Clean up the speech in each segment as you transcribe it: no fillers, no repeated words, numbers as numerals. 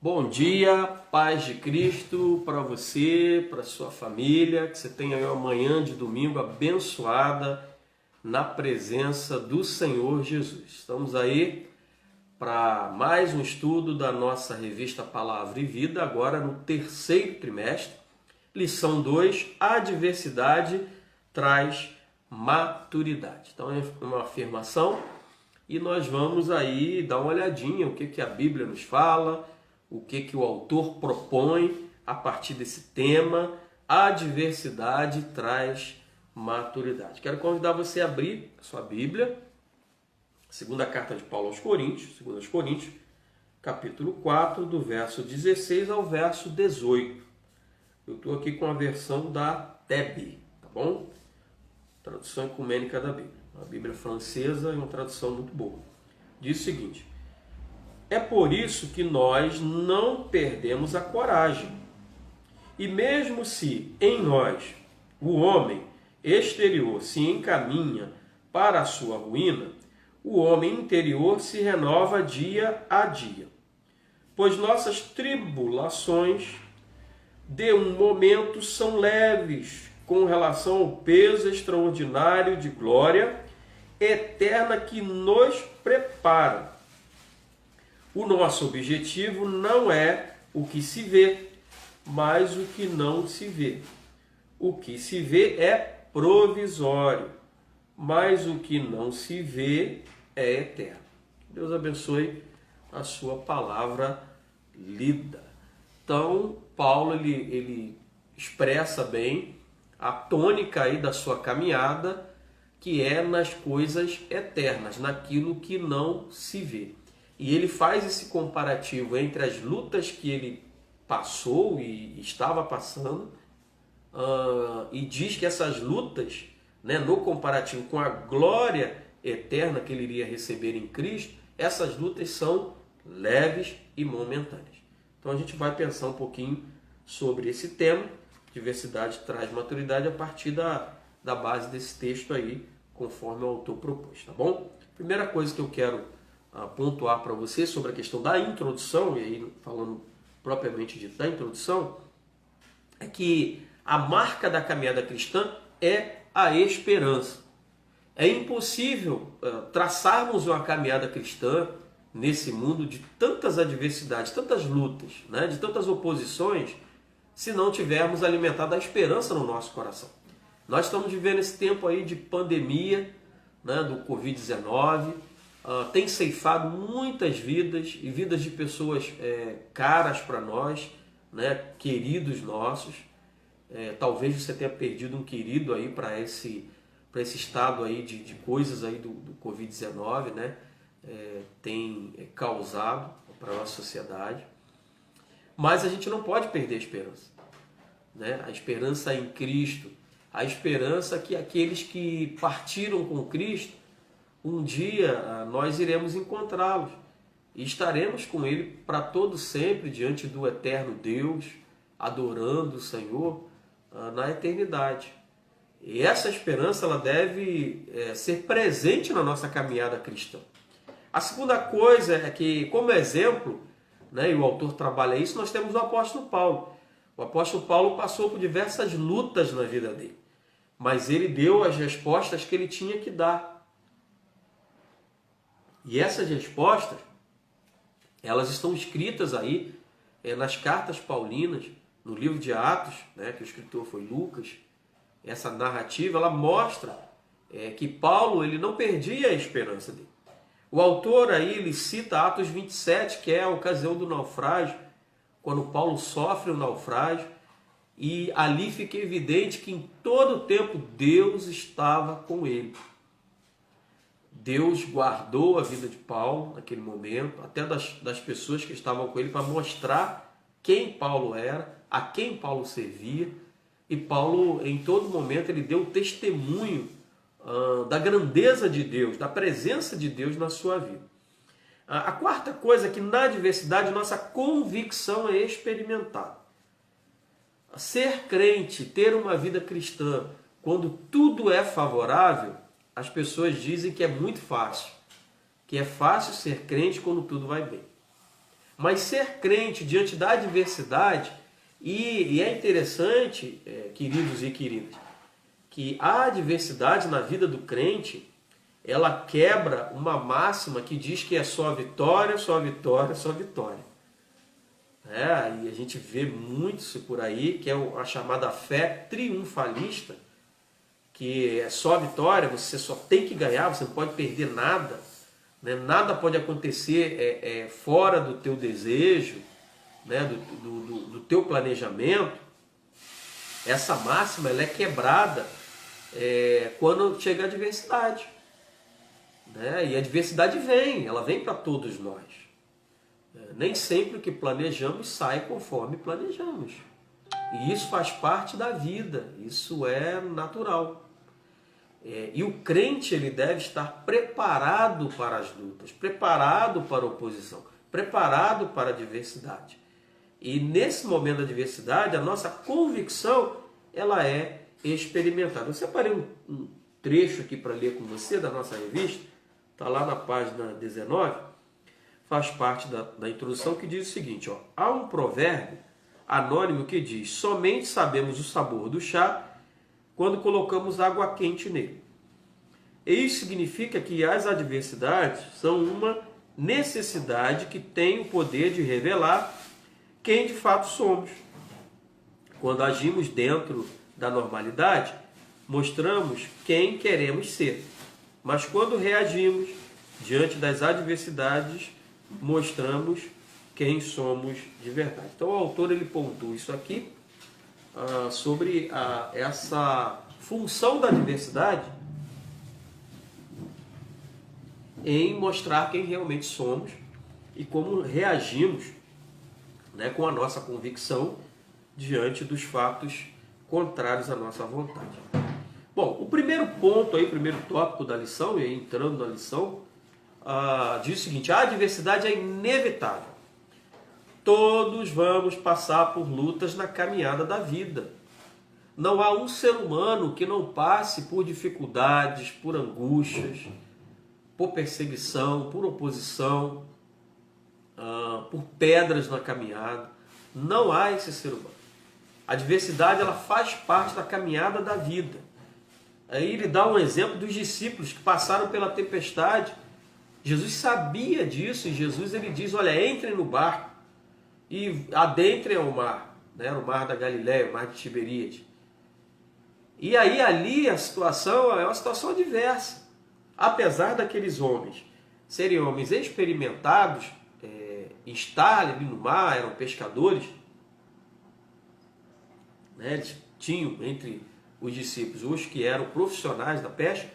Bom dia, paz de Cristo para você, para sua família, que você tenha uma manhã de domingo abençoada na presença do Senhor Jesus. Estamos aí para mais um estudo da nossa revista Palavra e Vida, agora no terceiro trimestre. Lição 2, adversidade traz maturidade. Então é uma afirmação e nós vamos aí dar uma olhadinha o que a Bíblia nos fala, o que o autor propõe a partir desse tema. A adversidade traz maturidade. Quero convidar você a abrir a sua Bíblia, segunda carta de Paulo aos Coríntios, 2 Coríntios, capítulo 4, do verso 16 ao verso 18. Eu estou aqui com a versão da TEB, tá bom? Tradução ecumênica da Bíblia. Uma Bíblia francesa e uma tradução muito boa. Diz o seguinte: é por isso que nós não perdemos a coragem. E mesmo se em nós o homem exterior se encaminha para a sua ruína, o homem interior se renova dia a dia. Pois nossas tribulações de um momento são leves com relação ao peso extraordinário de glória eterna que nos prepara. O nosso objetivo não é o que se vê, mas o que não se vê. O que se vê é provisório, mas o que não se vê é eterno. Deus abençoe a sua palavra lida. Então, Paulo ele expressa bem a tônica aí da sua caminhada, que é nas coisas eternas, naquilo que não se vê. E ele faz esse comparativo entre as lutas que ele passou e estava passando, e diz que essas lutas, né, no comparativo com a glória eterna que ele iria receber em Cristo, essas lutas são leves e momentâneas. Então a gente vai pensar um pouquinho sobre esse tema, diversidade traz maturidade, a partir da base desse texto aí, conforme o autor propôs, tá bom? Primeira coisa que eu quero pontuar para você sobre a questão da introdução, e aí falando propriamente dito da introdução, é que a marca da caminhada cristã é a esperança. É impossível traçarmos uma caminhada cristã nesse mundo de tantas adversidades, tantas lutas, né, de tantas oposições, se não tivermos alimentado a esperança no nosso coração. Nós estamos vivendo esse tempo aí de pandemia, né, do Covid-19, tem ceifado muitas vidas e vidas de pessoas caras para nós, né, queridos nossos. Talvez você tenha perdido um querido aí para esse estado aí de coisas aí do Covid-19, né, tem causado para a nossa sociedade. Mas a gente não pode perder a esperança, né? A esperança em Cristo, a esperança que aqueles que partiram com Cristo, um dia nós iremos encontrá-los e estaremos com Ele para todo sempre diante do eterno Deus, adorando o Senhor na eternidade. E essa esperança ela deve ser presente na nossa caminhada cristã. A segunda coisa é que, como exemplo, né, e o autor trabalha isso, nós temos o apóstolo Paulo. O apóstolo Paulo passou por diversas lutas na vida dele, mas ele deu as respostas que ele tinha que dar. E essas respostas, elas estão escritas aí nas cartas paulinas, no livro de Atos, né, que o escritor foi Lucas. Essa narrativa, ela mostra que Paulo ele não perdia a esperança dele. O autor aí ele cita Atos 27, que é a ocasião do naufrágio, quando Paulo sofre o naufrágio, e ali fica evidente que em todo o tempo Deus estava com ele. Deus guardou a vida de Paulo naquele momento, até das pessoas que estavam com ele, para mostrar quem Paulo era, a quem Paulo servia. E Paulo, em todo momento, ele deu testemunho da grandeza de Deus, da presença de Deus na sua vida. A quarta coisa é que na adversidade nossa convicção é experimentada. Ser crente, ter uma vida cristã, quando tudo é favorável, as pessoas dizem que é muito fácil, que é fácil ser crente quando tudo vai bem. Mas ser crente diante da adversidade, e é interessante, queridos e queridas, que a adversidade na vida do crente, ela quebra uma máxima que diz que é só vitória, só vitória, só vitória. E a gente vê muito isso por aí, que é a chamada fé triunfalista, que é só vitória, você só tem que ganhar, você não pode perder nada, né? Nada pode acontecer fora do teu desejo, né? do teu planejamento. Essa máxima ela é quebrada quando chega a adversidade. Né? E a adversidade ela vem para todos nós. Nem sempre o que planejamos sai conforme planejamos. E isso faz parte da vida, isso é natural. E o crente ele deve estar preparado para as lutas, preparado para a oposição, preparado para a adversidade. E nesse momento da adversidade, a nossa convicção ela é experimentada. Eu separei um trecho aqui para ler com você da nossa revista, está lá na página 19, faz parte da introdução, que diz o seguinte: há um provérbio anônimo que diz: somente sabemos o sabor do chá quando colocamos água quente nele. Isso significa que as adversidades são uma necessidade que tem o poder de revelar quem de fato somos. Quando agimos dentro da normalidade, mostramos quem queremos ser. Mas quando reagimos diante das adversidades, mostramos quem somos de verdade. Então o autor ele pontua isso aqui sobre essa função da adversidade em mostrar quem realmente somos e como reagimos, né, com a nossa convicção diante dos fatos contrários à nossa vontade. Bom, o primeiro ponto, o primeiro tópico da lição, e aí entrando na lição, diz o seguinte: a adversidade é inevitável. Todos vamos passar por lutas na caminhada da vida. Não há um ser humano que não passe por dificuldades, por angústias, por perseguição, por oposição, por pedras na caminhada. Não há esse ser humano. A adversidade ela faz parte da caminhada da vida. Aí ele dá um exemplo dos discípulos que passaram pela tempestade. Jesus sabia disso e Jesus ele diz: olha, entrem no barco e adentrem ao mar, né? O mar da Galileia, o mar de Tiberíades. E aí ali a situação é uma situação adversa. Apesar daqueles homens serem homens experimentados, estar ali no mar, eram pescadores, né? Eles tinham entre os discípulos os que eram profissionais da pesca,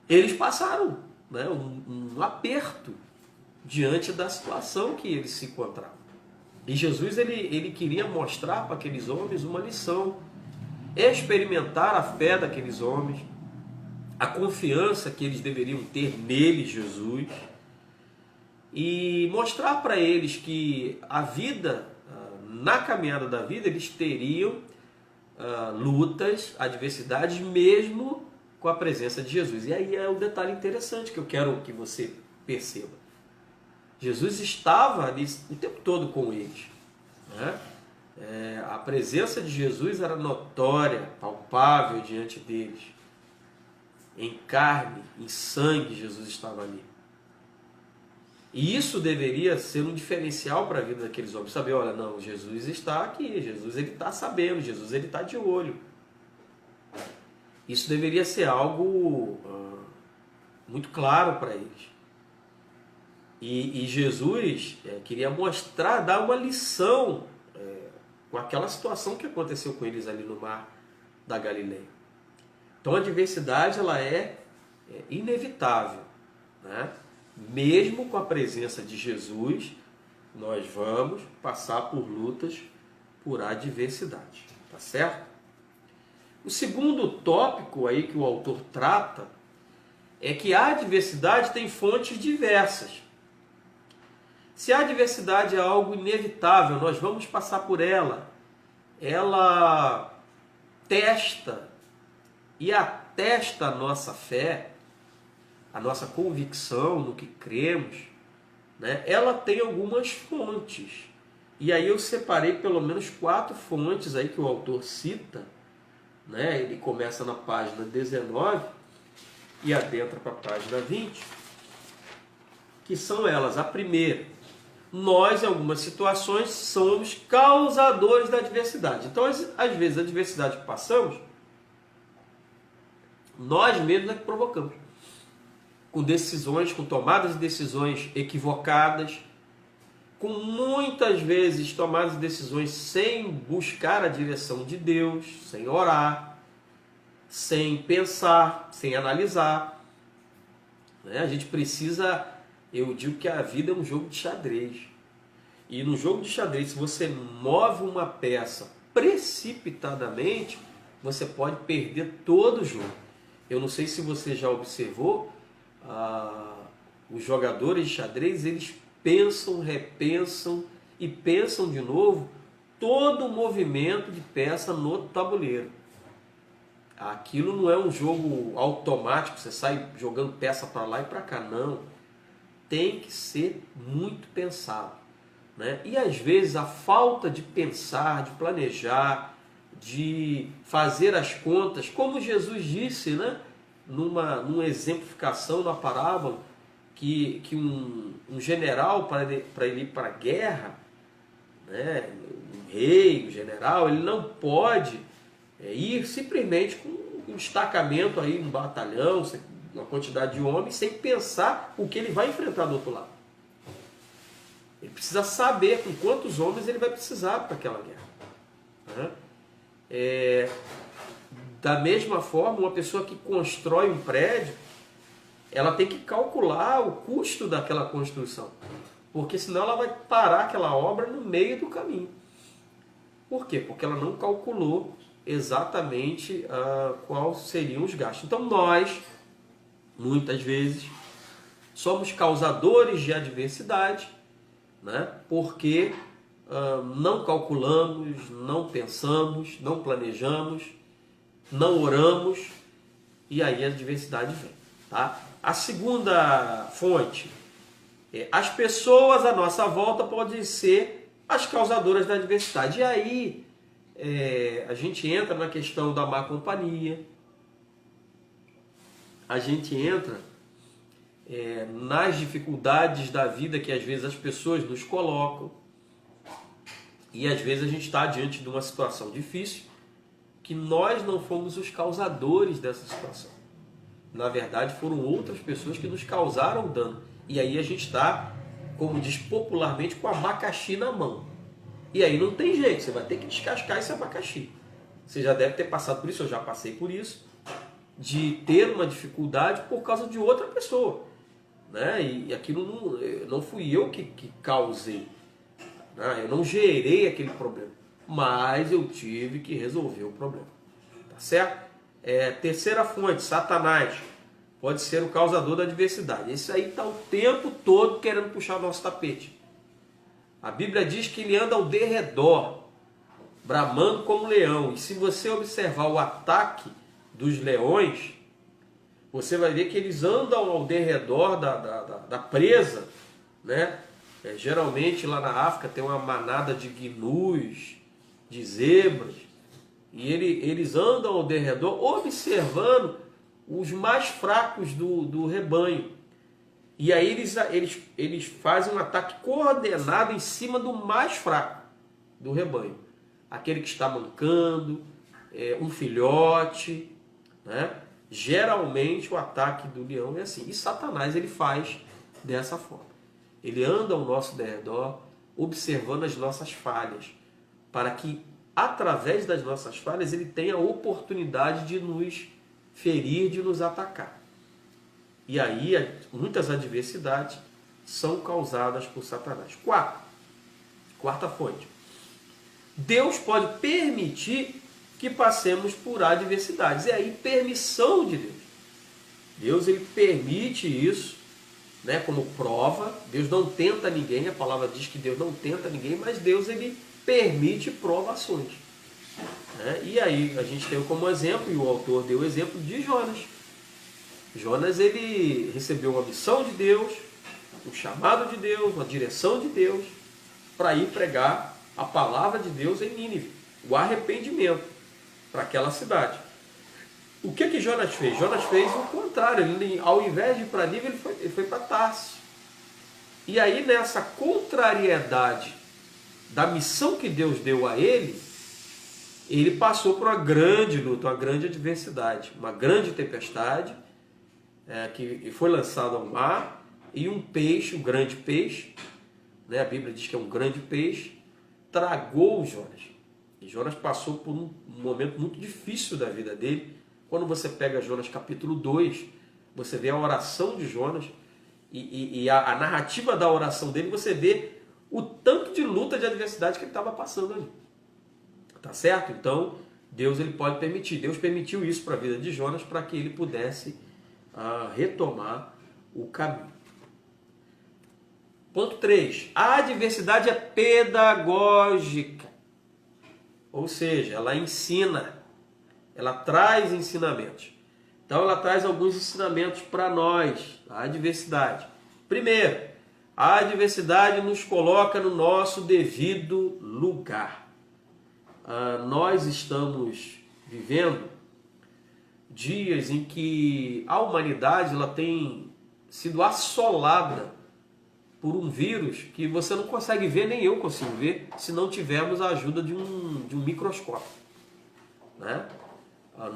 eles passaram, né, um aperto diante da situação que eles se encontravam. E Jesus ele queria mostrar para aqueles homens uma lição, experimentar a fé daqueles homens, a confiança que eles deveriam ter nele, Jesus, e mostrar para eles que a vida, na caminhada da vida, eles teriam lutas, adversidades, mesmo com a presença de Jesus. E aí é um detalhe interessante que eu quero que você perceba. Jesus estava ali o tempo todo com eles, né? A presença de Jesus era notória, palpável diante deles. Em carne, em sangue, Jesus estava ali. E isso deveria ser um diferencial para a vida daqueles homens. Saber, olha, não, Jesus está aqui, Jesus ele está sabendo, Jesus ele está de olho. Isso deveria ser algo muito claro para eles. E Jesus queria mostrar, dar uma lição com aquela situação que aconteceu com eles ali no mar da Galileia. Então a adversidade ela é inevitável, né? Mesmo com a presença de Jesus, nós vamos passar por lutas, por adversidade, tá certo? O segundo tópico aí que o autor trata é que a adversidade tem fontes diversas. Se a adversidade é algo inevitável, nós vamos passar por ela. Ela testa e atesta a nossa fé, a nossa convicção no que cremos, né, ela tem algumas fontes. E aí eu separei pelo menos 4 fontes aí que o autor cita, né? Ele começa na página 19 e adentra para a página 20, que são elas. A primeira: nós, em algumas situações, somos causadores da adversidade. Então, às vezes, a adversidade que passamos, nós mesmos é que provocamos. Com decisões, com tomadas de decisões equivocadas, com muitas vezes tomadas de decisões sem buscar a direção de Deus, sem orar, sem pensar, sem analisar. A gente precisa, eu digo que a vida é um jogo de xadrez. E no jogo de xadrez, se você move uma peça precipitadamente, você pode perder todo o jogo. Eu não sei se você já observou, os jogadores de xadrez, eles pensam, repensam e pensam de novo todo o movimento de peça no tabuleiro. Aquilo não é um jogo automático, você sai jogando peça para lá e para cá, não. Tem que ser muito pensado, né? E às vezes a falta de pensar, de planejar, de fazer as contas, como Jesus disse, né? Numa exemplificação, na parábola, que um general, para ele ir para a guerra, né, um rei, um general, ele não pode ir simplesmente com um destacamento, aí, um batalhão, uma quantidade de homens, sem pensar o que ele vai enfrentar do outro lado. Ele precisa saber com quantos homens ele vai precisar para aquela guerra, né? Da mesma forma, uma pessoa que constrói um prédio, ela tem que calcular o custo daquela construção, porque senão ela vai parar aquela obra no meio do caminho. Por quê? Porque ela não calculou exatamente quais seriam os gastos. Então nós, muitas vezes, somos causadores de adversidade, né? Porque não calculamos, não pensamos, não planejamos, não oramos, e aí a adversidade vem, tá? A segunda fonte: as pessoas à nossa volta podem ser as causadoras da adversidade. E aí a gente entra na questão da má companhia, a gente entra nas dificuldades da vida que às vezes as pessoas nos colocam, e às vezes a gente está diante de uma situação difícil que nós não fomos os causadores dessa situação. Na verdade, foram outras pessoas que nos causaram dano. E aí a gente está, como diz popularmente, com o abacaxi na mão. E aí não tem jeito, você vai ter que descascar esse abacaxi. Você já deve ter passado por isso, eu já passei por isso, de ter uma dificuldade por causa de outra pessoa, né? E aquilo não fui eu que causei, né? Eu não gerei aquele problema, mas eu tive que resolver o problema, tá certo? Terceira fonte: Satanás pode ser o causador da adversidade. Esse aí está o tempo todo querendo puxar o nosso tapete. A Bíblia diz que ele anda ao derredor, bramando como leão. E se você observar o ataque dos leões, você vai ver que eles andam ao derredor da presa, né? Geralmente lá na África tem uma manada de gnus, de zebras, e eles andam ao derredor observando os mais fracos do rebanho. E aí eles fazem um ataque coordenado em cima do mais fraco do rebanho. Aquele que está mancando, um filhote, né? Geralmente o ataque do leão é assim. E Satanás, ele faz dessa forma. Ele anda ao nosso derredor, observando as nossas falhas, para que, através das nossas falhas, ele tenha a oportunidade de nos ferir, de nos atacar. E aí, muitas adversidades são causadas por Satanás. Quarta fonte: Deus pode permitir que passemos por adversidades. É aí permissão de Deus. Deus, ele permite isso, né, como prova. Deus não tenta ninguém, a palavra diz que Deus não tenta ninguém, mas Deus, ele permite provações, né? E aí a gente tem como exemplo, e o autor deu o exemplo de Jonas. Jonas, ele recebeu uma missão de Deus, o chamado de Deus, a direção de Deus, para ir pregar a palavra de Deus em Nínive, o arrependimento para aquela cidade. O que Jonas fez? Jonas fez o contrário. Ele, ao invés de ir para Nínive, ele foi para Tarso. E aí, nessa contrariedade da missão que Deus deu a ele passou por uma grande luta, uma grande adversidade, uma grande tempestade, que foi lançado ao mar, e um peixe, um grande peixe, né, a Bíblia diz que é um grande peixe, tragou Jonas. E Jonas passou por um momento muito difícil da vida dele. Quando você pega Jonas capítulo 2, você vê a oração de Jonas, e a narrativa da oração dele, você vê o tanto de luta, de adversidade que ele estava passando ali. Tá certo? Então, Deus ele pode permitir. Deus permitiu isso para a vida de Jonas para que ele pudesse retomar o caminho. Ponto 3. A adversidade é pedagógica. Ou seja, ela ensina. Ela traz ensinamentos. Então, ela traz alguns ensinamentos para nós. A adversidade. Primeiro, a adversidade nos coloca no nosso devido lugar. Nós estamos vivendo dias em que a humanidade ela tem sido assolada por um vírus que você não consegue ver, nem eu consigo ver, se não tivermos a ajuda de um microscópio. Né?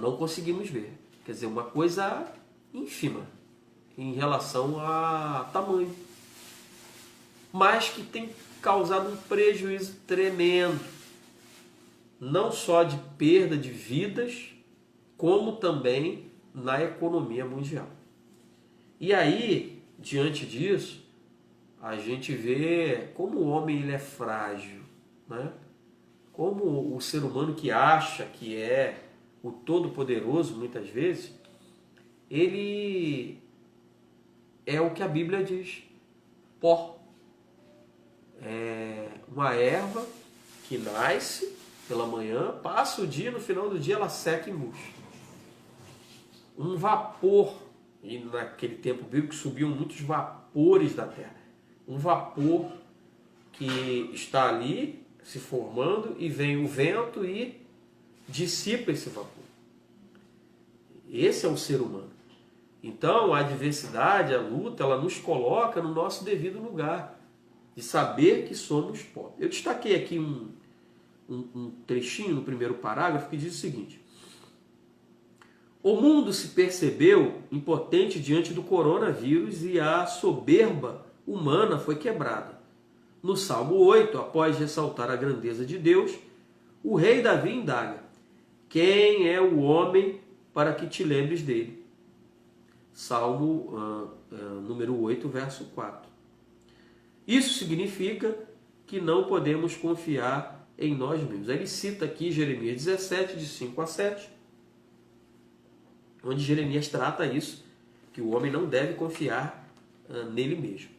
Não conseguimos ver. Quer dizer, uma coisa ínfima em relação a tamanho. Mas que tem causado um prejuízo tremendo. Não só de perda de vidas, como também na economia mundial. E aí, diante disso, a gente vê como o homem ele é frágil, né? Como o ser humano que acha que é o Todo-Poderoso, muitas vezes, ele é o que a Bíblia diz, pó. É uma erva que nasce pela manhã, passa o dia, no final do dia ela seca e murcha. Um vapor, e naquele tempo bíblico subiam muitos vapores da terra. Um vapor que está ali se formando e vem o vento e dissipa esse vapor. Esse é o ser humano. Então a adversidade, a luta, ela nos coloca no nosso devido lugar, de saber que somos pó. Eu destaquei aqui um trechinho no primeiro parágrafo que diz o seguinte: o mundo se percebeu impotente diante do coronavírus e a soberba humana foi quebrada. No Salmo 8, após ressaltar a grandeza de Deus, o rei Davi indaga: quem é o homem para que te lembres dele? Salmo número 8, verso 4. Isso significa que não podemos confiar em nós mesmos. Ele cita aqui Jeremias 17, de 5 a 7, onde Jeremias trata isso, que o homem não deve confiar nele mesmo.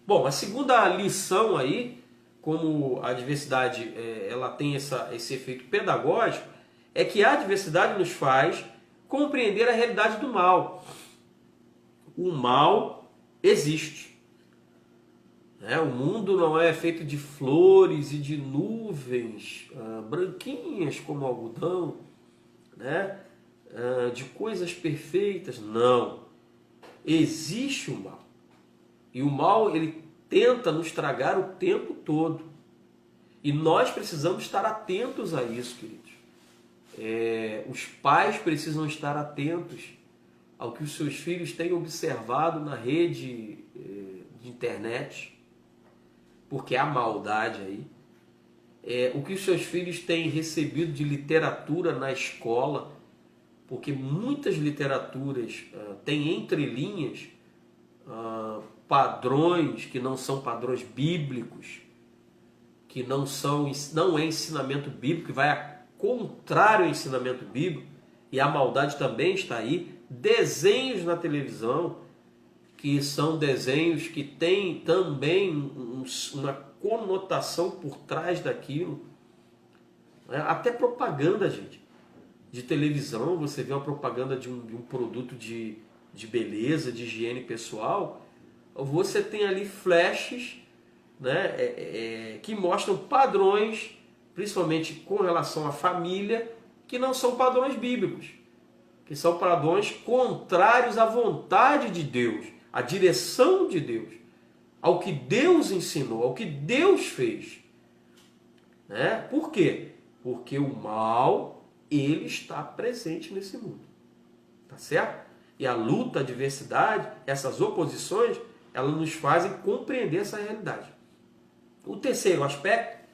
Bom, a segunda lição aí, como a adversidade ela tem esse efeito pedagógico, é que a adversidade nos faz compreender a realidade do mal. O mal existe. O mundo não é feito de flores e de nuvens branquinhas como algodão, né? De coisas perfeitas. Não. Existe o mal. E o mal ele tenta nos tragar o tempo todo. E nós precisamos estar atentos a isso, queridos. Os pais precisam estar atentos ao que os seus filhos têm observado na rede de internet, porque há maldade aí. O que os seus filhos têm recebido de literatura na escola, porque muitas literaturas têm entrelinhas padrões que não são padrões bíblicos, que não é ensinamento bíblico, que vai a contrário ao ensinamento bíblico, e a maldade também está aí. Desenhos na televisão, que são desenhos que têm também uma conotação por trás daquilo. Até propaganda, gente, de televisão, você vê uma propaganda de um produto de beleza, de higiene pessoal, você tem ali flashes, né, que mostram padrões, principalmente com relação à família, que não são padrões bíblicos, que são padrões contrários à vontade de Deus, à direção de Deus, ao que Deus ensinou, ao que Deus fez. Né? Por quê? Porque o mal, ele está presente nesse mundo. Tá certo? E a luta, a adversidade, essas oposições, elas nos fazem compreender essa realidade. O terceiro aspecto,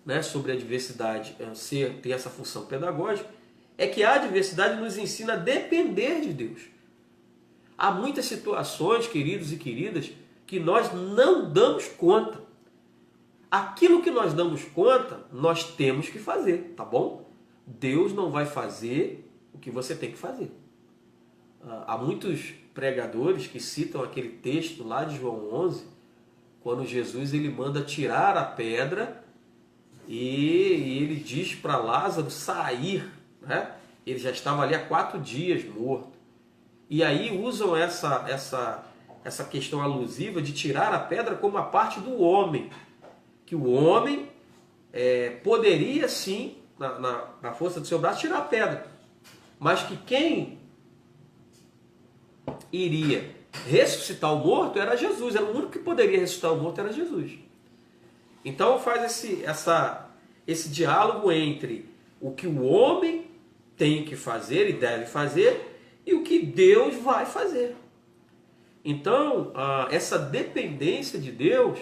né, sobre a adversidade ter essa função pedagógica, é que a adversidade nos ensina a depender de Deus. Há muitas situações, queridos e queridas, que nós não damos conta. Aquilo que nós damos conta, nós temos que fazer, tá bom? Deus não vai fazer o que você tem que fazer. Há muitos pregadores que citam aquele texto lá de João 11, quando Jesus ele manda tirar a pedra e ele diz para Lázaro sair, né? Ele já estava ali há 4 dias morto. E aí usam essa questão alusiva de tirar a pedra como a parte do homem. Que o homem poderia sim, na força do seu braço, tirar a pedra. Mas que quem iria ressuscitar o morto era Jesus. Era o único que poderia ressuscitar o morto, era Jesus. Então faz esse diálogo entre o que o homem tem que fazer e deve fazer e o que Deus vai fazer. Então, essa dependência de Deus,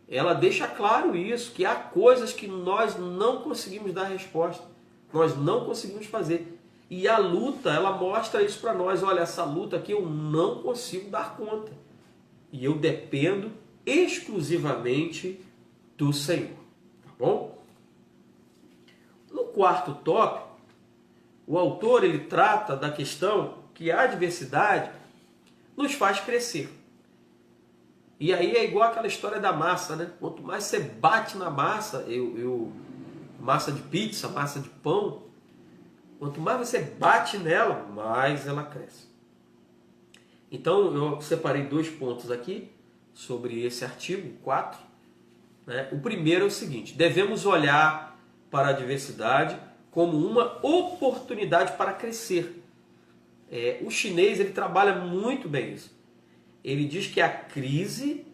ela deixa claro isso, que há coisas que nós não conseguimos dar resposta, nós não conseguimos fazer. E a luta, ela mostra isso para nós. Olha, essa luta aqui eu não consigo dar conta. E eu dependo exclusivamente do Senhor. Tá bom? No quarto tópico, o autor ele trata da questão que a adversidade nos faz crescer. E aí é igual aquela história da massa, né? Quanto mais você bate na massa, massa de pizza, massa de pão, quanto mais você bate nela, mais ela cresce. Então eu separei 2 pontos aqui sobre esse artigo 4. Né? O primeiro é o seguinte: devemos olhar para a adversidade como uma oportunidade para crescer. O chinês ele trabalha muito bem isso. Ele diz que a crise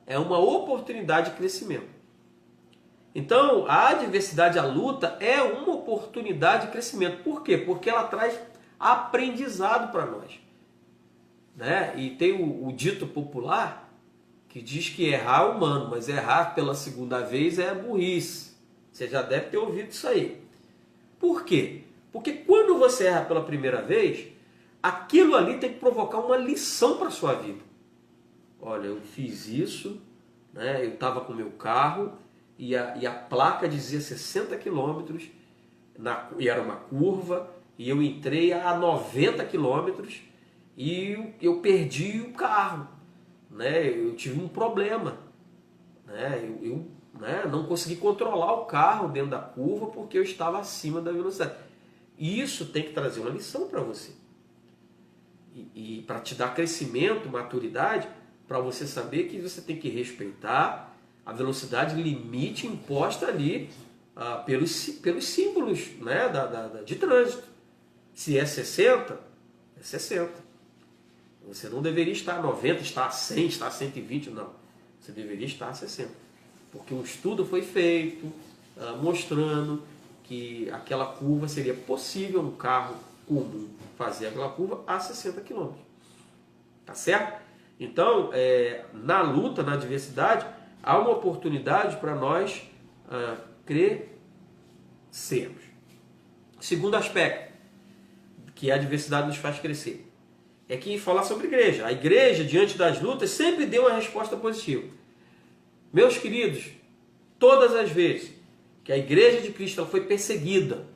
é uma oportunidade de crescimento. Então, a adversidade, a luta, é uma oportunidade de crescimento. Por quê? Porque ela traz aprendizado para nós. Né? E tem o dito popular que diz que errar é humano, mas errar pela segunda vez é burrice. Você já deve ter ouvido isso aí. Por quê? Porque quando você erra pela primeira vez, aquilo ali tem que provocar uma lição para a sua vida. Olha, eu fiz isso, né? Eu estava com o meu carro e a placa dizia 60 km, e era uma curva, e eu entrei a 90 km e eu perdi o carro. Né? Eu tive um problema. Né? Eu não consegui controlar o carro dentro da curva porque eu estava acima da velocidade. Isso tem que trazer uma lição para você. E para te dar crescimento, maturidade, para você saber que você tem que respeitar a velocidade limite imposta ali pelos símbolos, né, de trânsito. Se é 60, é 60. Você não deveria estar a 90, estar a 100, estar a 120, não. Você deveria estar a 60. Porque um estudo foi feito mostrando que aquela curva seria possível um carro comum fazer aquela curva a 60 km. Tá certo? Então, na luta, na adversidade, há uma oportunidade para nós crescermos. Segundo aspecto que a adversidade nos faz crescer é que falar sobre a igreja. A igreja, diante das lutas, sempre deu uma resposta positiva. Meus queridos, todas as vezes que a igreja de Cristo ela foi perseguida,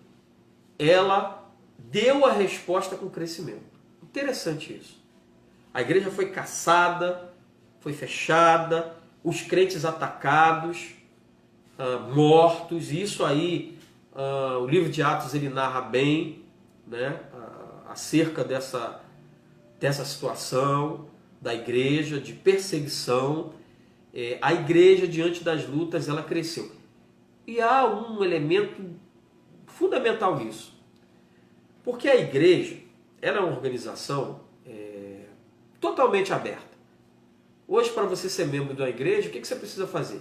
ela deu a resposta com crescimento. Interessante isso. A igreja foi caçada, foi fechada, os crentes atacados, mortos. E isso aí, o livro de Atos ele narra bem, né, acerca dessa situação. da igreja, de perseguição. A igreja, diante das lutas, ela cresceu. E há um elemento fundamental nisso. Porque a igreja, ela é uma organização totalmente aberta. Hoje, para você ser membro de uma igreja, o que você precisa fazer?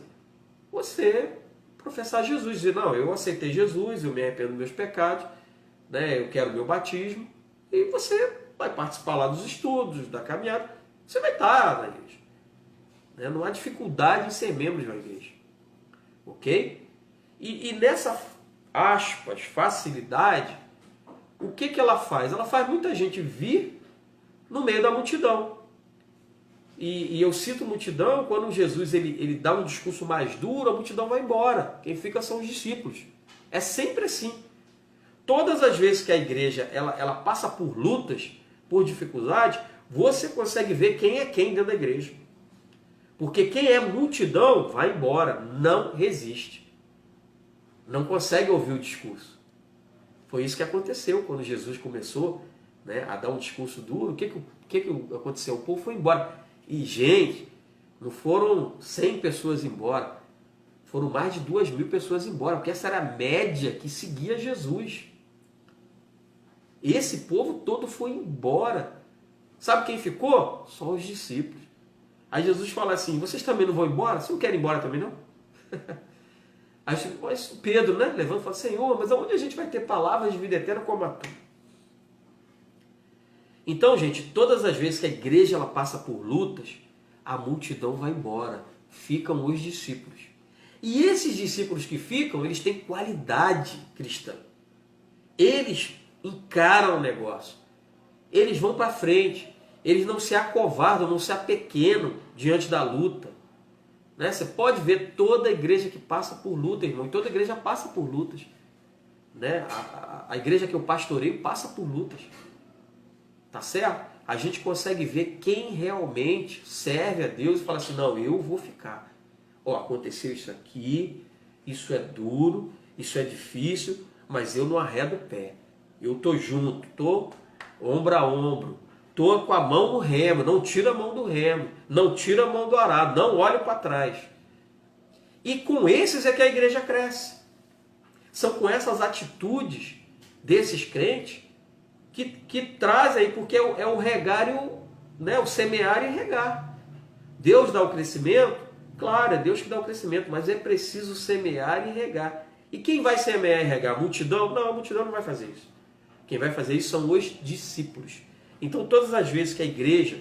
Você professar Jesus, dizer, não, eu aceitei Jesus, eu me arrependo dos meus pecados, né, eu quero o meu batismo, e você vai participar lá dos estudos, da caminhada, você vai estar na igreja. Né? Não há dificuldade em ser membro de uma igreja. Ok? E nessa, aspas, facilidade, o que ela faz? Ela faz muita gente vir no meio da multidão. E eu cito multidão quando Jesus ele dá um discurso mais duro, a multidão vai embora. Quem fica são os discípulos. É sempre assim. Todas as vezes que a igreja ela passa por lutas, por dificuldades, você consegue ver quem é quem dentro da igreja. Porque quem é multidão vai embora, não resiste. Não consegue ouvir o discurso. Foi isso que aconteceu quando Jesus começou, né, a dar um discurso duro. O que aconteceu? O povo foi embora. E, gente, não foram 100 pessoas embora. Foram mais de 2.000 pessoas embora. Porque essa era a média que seguia Jesus. Esse povo todo foi embora. Sabe quem ficou? Só os discípulos. Aí Jesus fala assim, vocês também não vão embora? Vocês não querem ir embora também, não? Aí Pedro, né, levanta e fala, Senhor, mas aonde a gente vai ter palavras de vida eterna como a tua? Então, gente, todas as vezes que a igreja ela passa por lutas, a multidão vai embora. Ficam os discípulos. E esses discípulos que ficam, eles têm qualidade cristã. Eles encaram o negócio. Eles vão para frente. Eles não se acovardam, não se apequenam diante da luta. Né? Você pode ver toda a igreja que passa por luta, irmão. E toda igreja passa por lutas. Né? A igreja que eu pastoreio passa por lutas. Tá certo? A gente consegue ver quem realmente serve a Deus e fala assim, não, eu vou ficar. Ó, aconteceu isso aqui, isso é duro, isso é difícil, mas eu não arredo o pé. Eu tô junto, tô ombro a ombro, tô com a mão no remo, não tira a mão do remo, não tira a mão do arado, não olho para trás. E com esses é que a igreja cresce. São com essas atitudes desses crentes que traz aí, porque é o regar e o semear e regar. Deus dá o crescimento, claro, é Deus que dá o crescimento, mas é preciso semear e regar. E quem vai semear e regar? A multidão? Não, a multidão não vai fazer isso. Quem vai fazer isso são os discípulos. Então, todas as vezes que a igreja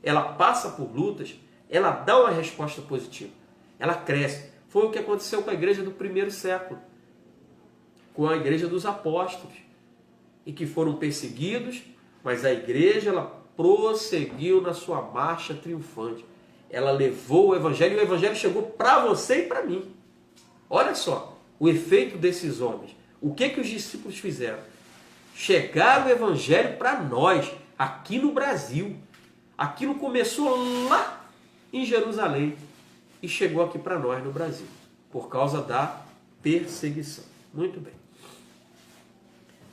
ela passa por lutas, ela dá uma resposta positiva. Ela cresce. Foi o que aconteceu com a igreja do primeiro século, com a igreja dos apóstolos, e que foram perseguidos, mas a igreja ela prosseguiu na sua marcha triunfante. Ela levou o evangelho e o evangelho chegou para você e para mim. Olha só o efeito desses homens. O que os discípulos fizeram? Chegaram o evangelho para nós, aqui no Brasil. Aquilo começou lá em Jerusalém e chegou aqui para nós no Brasil, por causa da perseguição. Muito bem.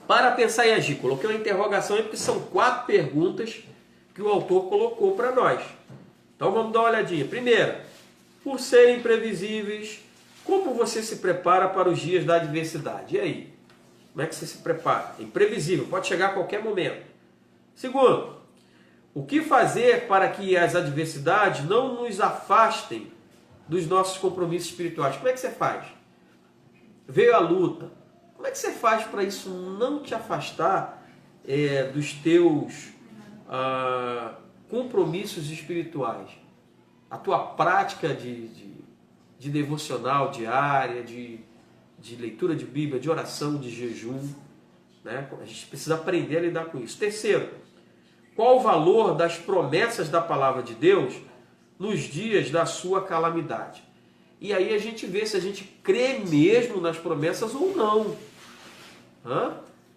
Para pensar e agir, coloquei uma interrogação aí porque são 4 perguntas que o autor colocou para nós. Então vamos dar uma olhadinha. Primeira, por serem imprevisíveis, como você se prepara para os dias da adversidade? E aí? Como é que você se prepara? É imprevisível, pode chegar a qualquer momento. Segundo, o que fazer para que as adversidades não nos afastem dos nossos compromissos espirituais? Como é que você faz? Veio a luta. Como é que você faz para isso não te afastar dos teus compromissos espirituais? A tua prática de devocional diária, de leitura de Bíblia, de oração, de jejum. Né? A gente precisa aprender a lidar com isso. Terceiro, qual o valor das promessas da palavra de Deus nos dias da sua calamidade? E aí a gente vê se a gente crê mesmo nas promessas ou não.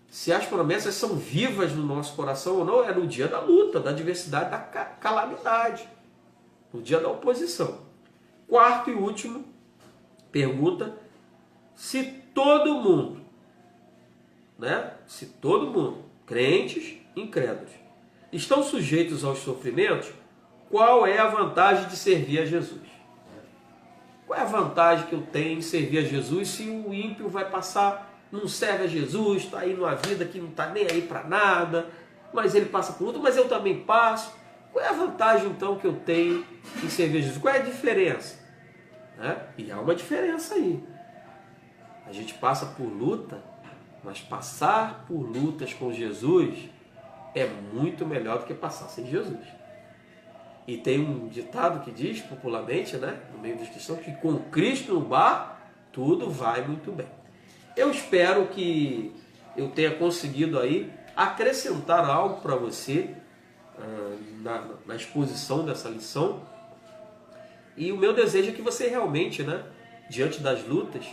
Se as promessas são vivas no nosso coração ou não, é no dia da luta, da adversidade, da calamidade, no dia da oposição. Quarto e último, pergunta, se todo mundo, crentes, incrédulos, estão sujeitos aos sofrimentos, qual é a vantagem de servir a Jesus? Qual é a vantagem que eu tenho em servir a Jesus se o ímpio vai passar, não serve a Jesus, está aí numa vida que não está nem aí para nada, mas ele passa por luta, mas eu também passo. Qual é a vantagem então que eu tenho em servir a Jesus? Qual é a diferença? E há uma diferença aí. A gente passa por luta, mas passar por lutas com Jesus é muito melhor do que passar sem Jesus. E tem um ditado que diz popularmente, no meio dos cristãos, que com Cristo no bar, tudo vai muito bem. Eu espero que eu tenha conseguido aí acrescentar algo para você na exposição dessa lição. E o meu desejo é que você realmente, diante das lutas,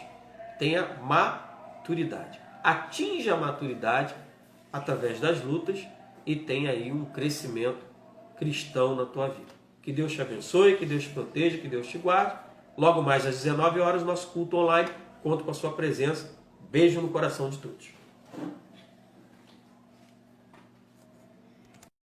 tenha maturidade. Atinja a maturidade através das lutas e tenha aí um crescimento cristão na tua vida. Que Deus te abençoe, que Deus te proteja, que Deus te guarde. Logo mais às 19 horas, nosso culto online. Conto com a sua presença. Beijo no coração de todos.